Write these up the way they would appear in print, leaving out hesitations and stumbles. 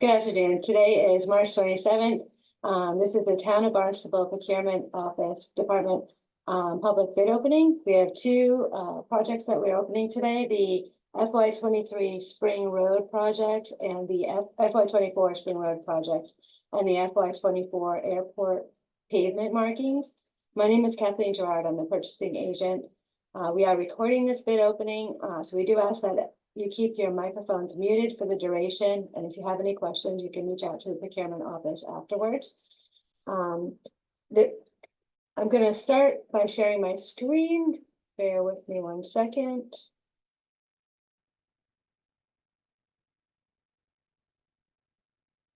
Good afternoon. Today is March 27th. This is the Town of Barnstable Procurement Office Department public bid opening. We have two projects that we're opening today, the FY23 Spring Road project and the FY24 Spring Road project and the FY24 Airport pavement markings. My name is Kathleen Gerard. I'm the purchasing agent. We are recording this bid opening, so we do ask that you keep your microphones muted for the duration, and if you have any questions, you can reach out to the procurement office afterwards. I'm going to start by sharing my screen. Bear with me 1 second.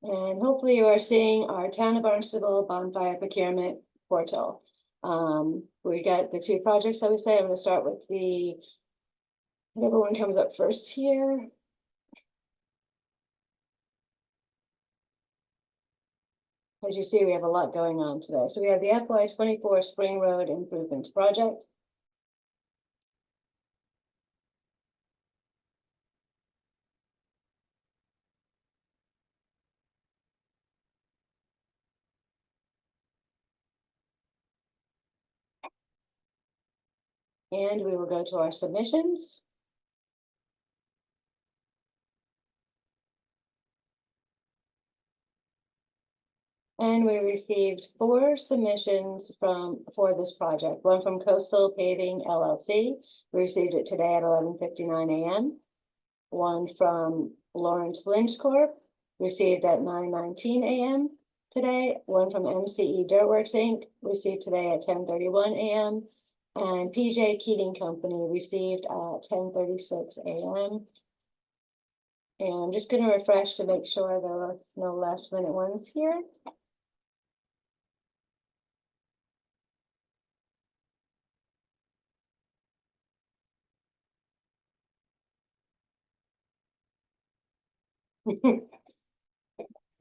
And hopefully you are seeing our Town of Barnstable bonfire procurement portal. We got the two projects, I would say. I'm going to start with whatever one comes up first here. As you see, we have a lot going on today. So we have the FY24 Spring Road Improvements Project. And we will go to our submissions. And we received 4 submissions for this project. One from Coastal Paving LLC. We received it today at 11:59 a.m. One from Lawrence Lynch Corp. Received at 9:19 a.m. today. One from MCE Dirtworks Inc. Received today at 10:31 a.m. And PJ Keating Company received at 10:36 a.m. And I'm just going to refresh to make sure there are no last minute ones here.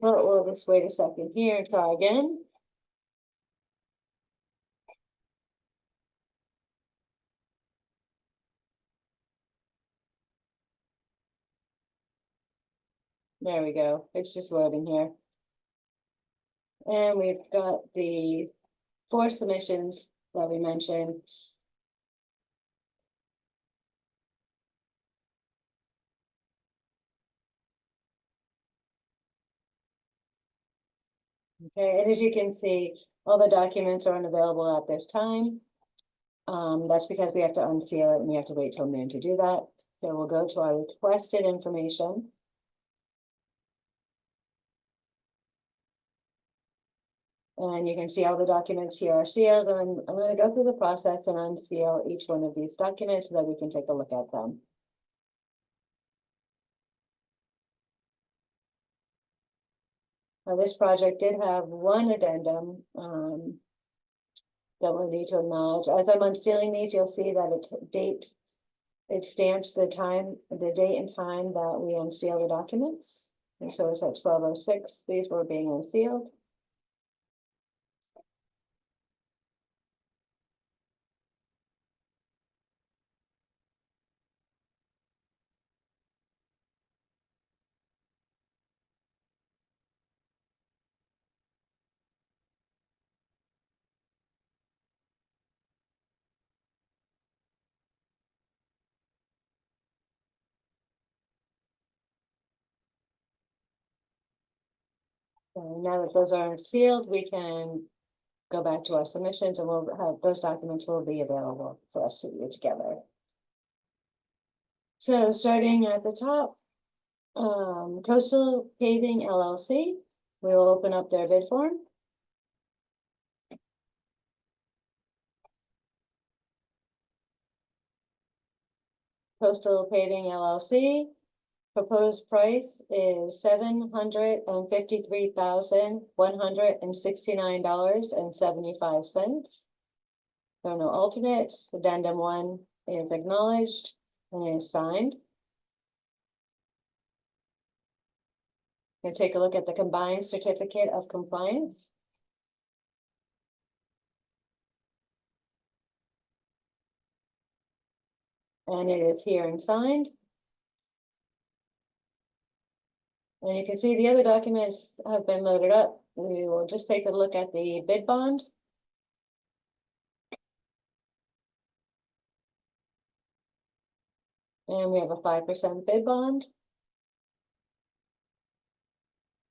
Well, we'll just wait a second here and try again. There we go. It's just loading here. And we've got the 4 submissions that we mentioned. Okay, and as you can see, all the documents are unavailable at this time. That's because we have to unseal it and we have to wait till noon to do that. So we'll go to our requested information. And you can see all the documents here are sealed, and I'm going to go through the process and unseal each one of these documents so that we can take a look at them. Now, this project did have one addendum that we need to acknowledge. As I'm unsealing these, you'll see that it stamps the date and time that we unseal the documents. And so it's at 12:06. These were being unsealed. So now that those are sealed, we can go back to our submissions and we'll have those documents will be available for us to view together. So starting at the top, Coastal Paving LLC, we will open up their bid form. Coastal Paving LLC, proposed price is $753,169.75. There are no alternates. Addendum 1 is acknowledged and is signed. We'll take a look at the combined certificate of compliance. And it is here and signed. And you can see the other documents have been loaded up. We will just take a look at the bid bond. And we have a 5% bid bond.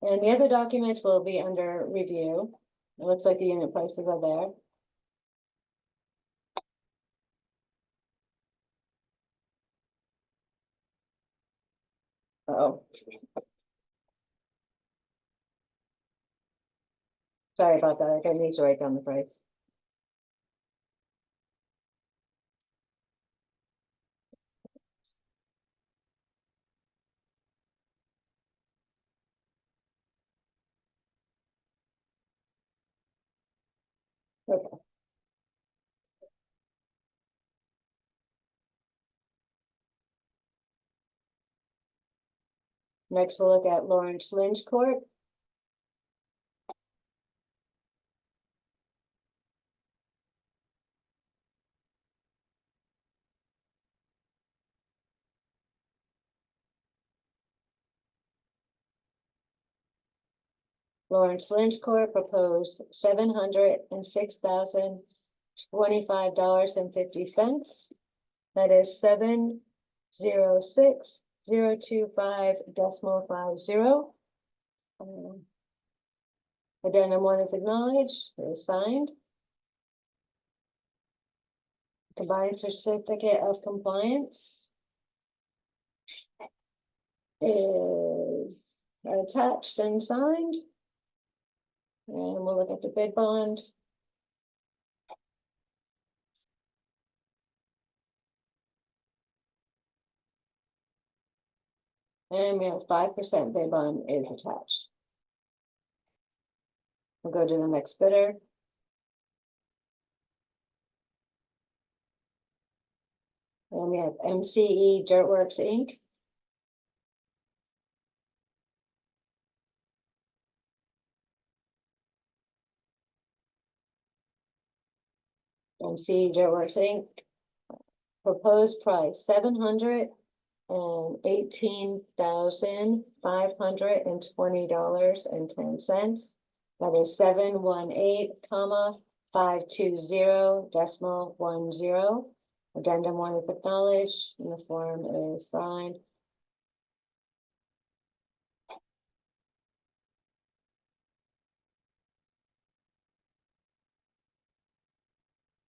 And the other documents will be under review. It looks like the unit prices are there. Oh. Sorry about that. I need to write down the price. Okay. Next, we'll look at Lawrence Lynch Court. Lawrence Lynch Court proposed $706,025.50. That is 706,025.50. Addendum 1 is acknowledged, it is signed. Combined certificate of compliance is attached and signed. And we'll look at the bid bond. And we have 5% bid bond is attached. We'll go to the next bidder. And we have MCE Dirtworks Inc. MCE Dirtworks Inc. Proposed price $718,520.10. That is 718,520.10. Addendum 1 is acknowledged and the form is signed.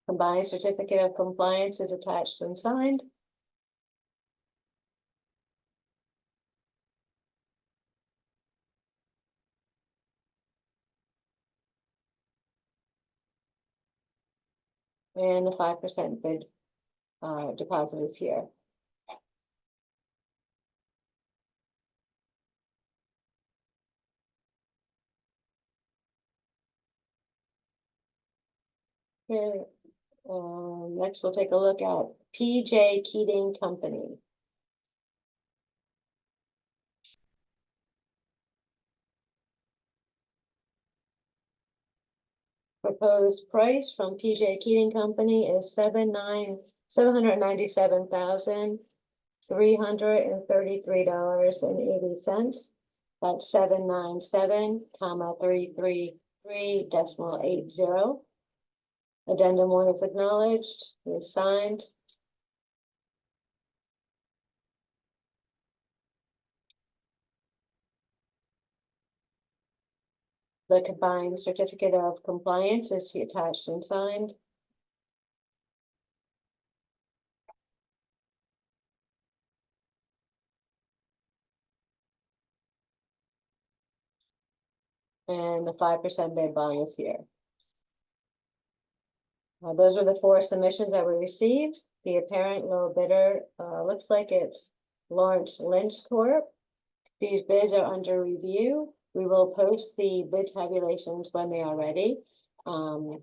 Combined certificate of compliance is attached and signed. And the 5% bid deposit is here. Here, next we'll take a look at PJ Keating Company. Proposed price from PJ Keating Company is $797,333.80. That's 797,333.80. Addendum 1 is acknowledged, is signed. The combined certificate of compliance is attached and signed. And the 5% bid bond is here. Those were the 4 submissions that we received. The apparent low bidder looks like it's Lawrence Lynch Corp. These bids are under review. We will post the bid tabulations when they are ready. And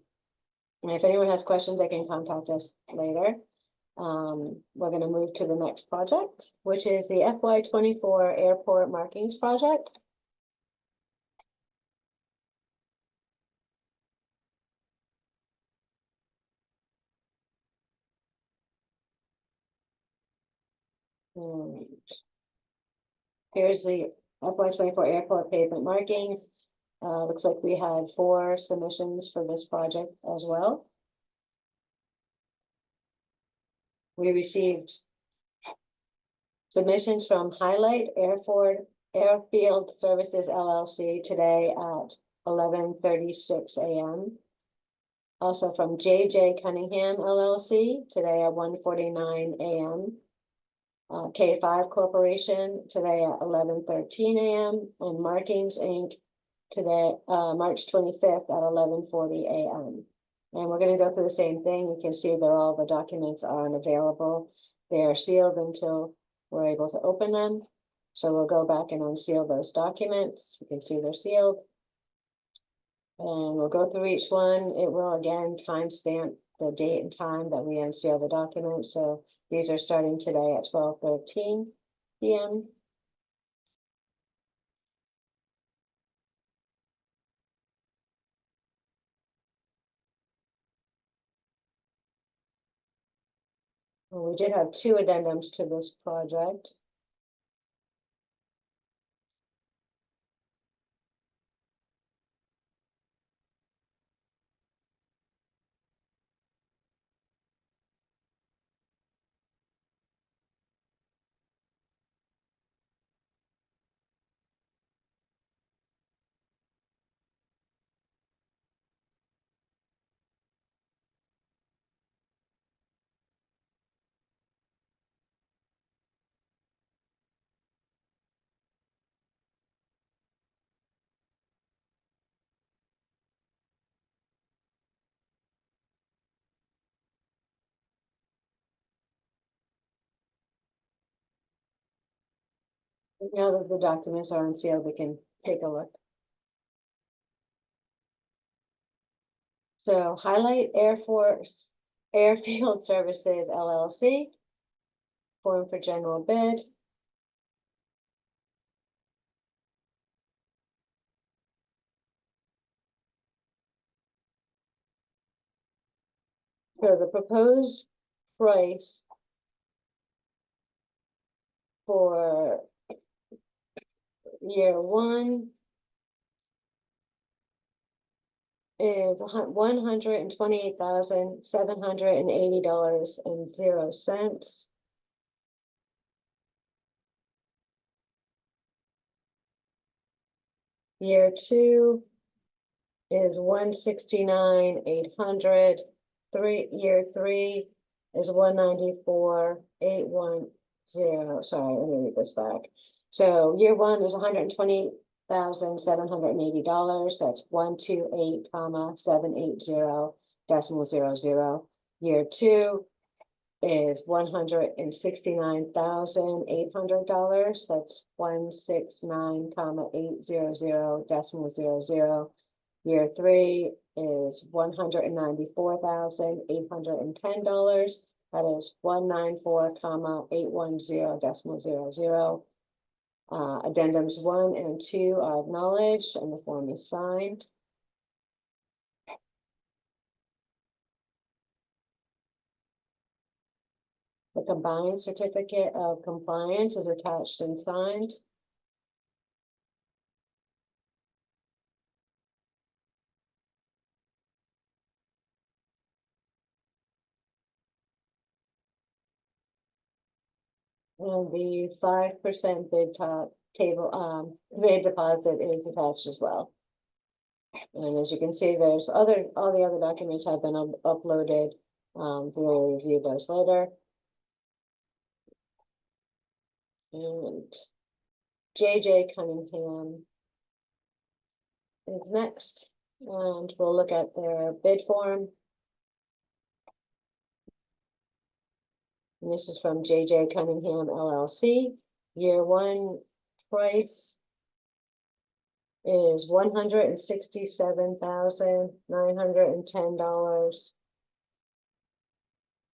if anyone has questions, they can contact us later. We're going to move to the next project, which is the FY24 Airport Markings Project. Here's the FY24 airport pavement markings. Looks like we had 4 submissions for this project as well. We received submissions from Highlight Airfield Services LLC today at 11:36 a.m. Also from JJ Cunningham LLC today at 1:49 a.m. K5 Corporation today at 11:13 a.m. and Markings Inc. today, March 25th at 11:40 a.m. And we're going to go through the same thing. You can see that all the documents are unavailable. They are sealed until we're able to open them. So we'll go back and unseal those documents. You can see they're sealed. And we'll go through each one. It will again timestamp the date and time that we unseal the documents. So these are starting today at 12:13 p.m. We did have 2 addendums to this project. Now that the documents are unsealed, we can take a look. So Highlight Airfield Services LLC, form for general bid. So the proposed price for year 1 is $128,780.00. Year 2 is $169,800. Year 3 is $194,810. Sorry, let me read this back. So year 1 was $120,780. That's 128,780.00. Year 2 is $169,800. That's 169,800.00. Year 3 is $194,810. That is 194,810.00. Addendums 1 and 2 are acknowledged and the form is signed. The combined certificate of compliance is attached and signed. And the 5% bid bid deposit is attached as well. And as you can see, there's all the other documents have been uploaded. We'll review those later. And JJ Cunningham is next, and we'll look at their bid form. And this is from JJ Cunningham LLC. Year 1 price is $167,910.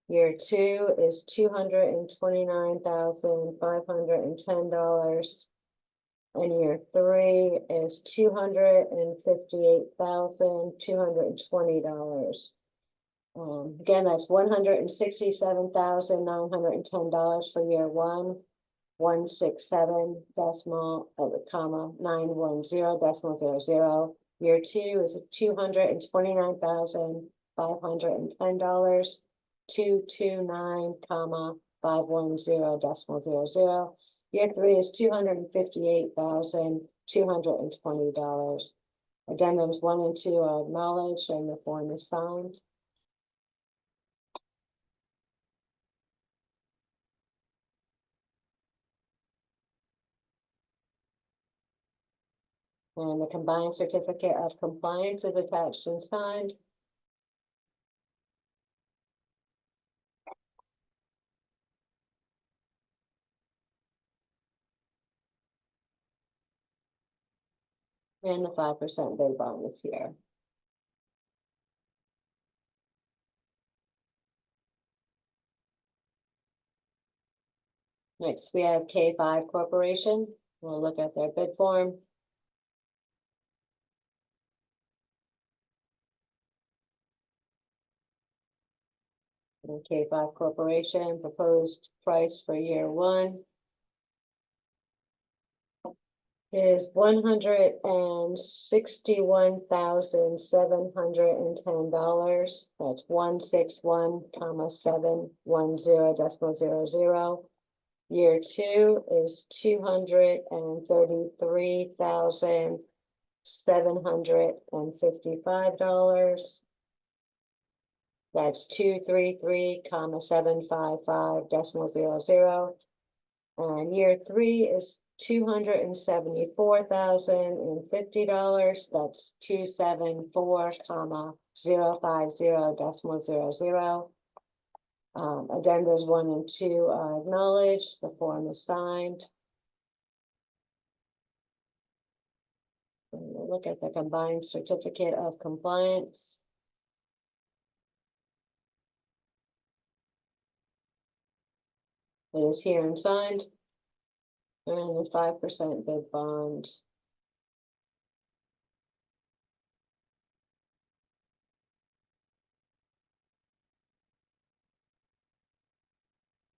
Year 2 is $229,510. And year 3 is $258,220. Again, that's $167,910 for year 1. 167 decimal, comma, 910 decimal 00. Year two is $229,510. 229, comma, 510 decimal 00. Year three is $258,220. Addendums 1 and 2 are acknowledged and the form is signed. And the combined certificate of compliance is attached and signed. And the 5% bid bond is here. Next, we have K5 Corporation. We'll look at their bid form. And K5 Corporation proposed price for year one is $161,710. That's 161, comma 710 decimal 00. Year two is $233,755. That's 233, comma 755 decimal 00. And year three is $274,050. That's 274, comma 050 decimal 00. Addendas 1 and 2 are acknowledged. The form is signed. And we'll look at the combined certificate of compliance. It is here and signed. And the 5% bid bond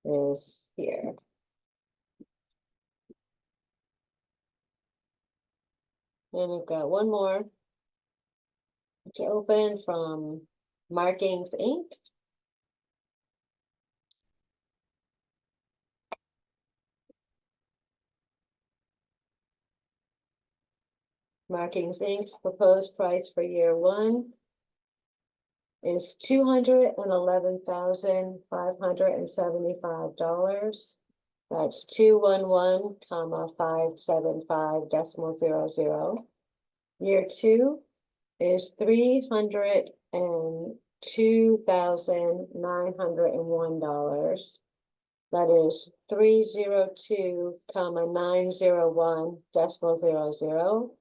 is here. And we've got one more to open from Markings Inc. Markings Inc.'s proposed price for year one is $211,575. That's 211, comma 575 decimal 00. Year two is $302,901. That is 302, comma 901 decimal 00.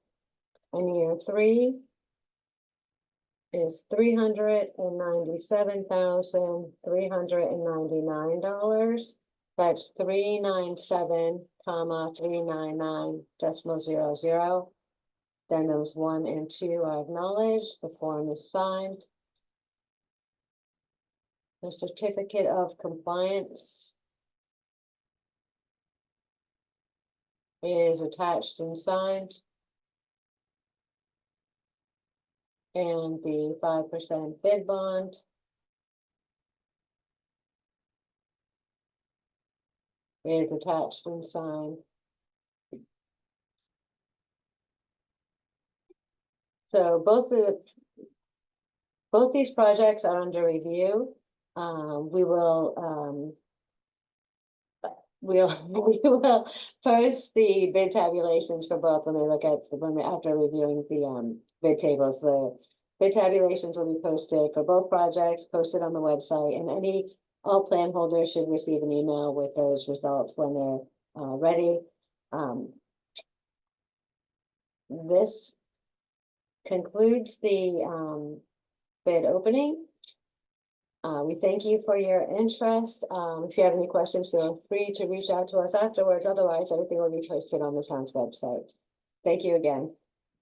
And year three is $397,399. That's 397, comma 399 decimal 00. Then those 1 and 2 are acknowledged. The form is signed. The certificate of compliance is attached and signed. And the 5% bid bond is attached and signed. So both these projects are under review. We will post the bid tabulations for both after reviewing the bid tables. The bid tabulations will be posted for both projects, posted on the website, and all plan holders should receive an email with those results when they're ready. This concludes the bid opening. We thank you for your interest. If you have any questions, feel free to reach out to us afterwards. Otherwise, everything will be posted on the town's website. Thank you again.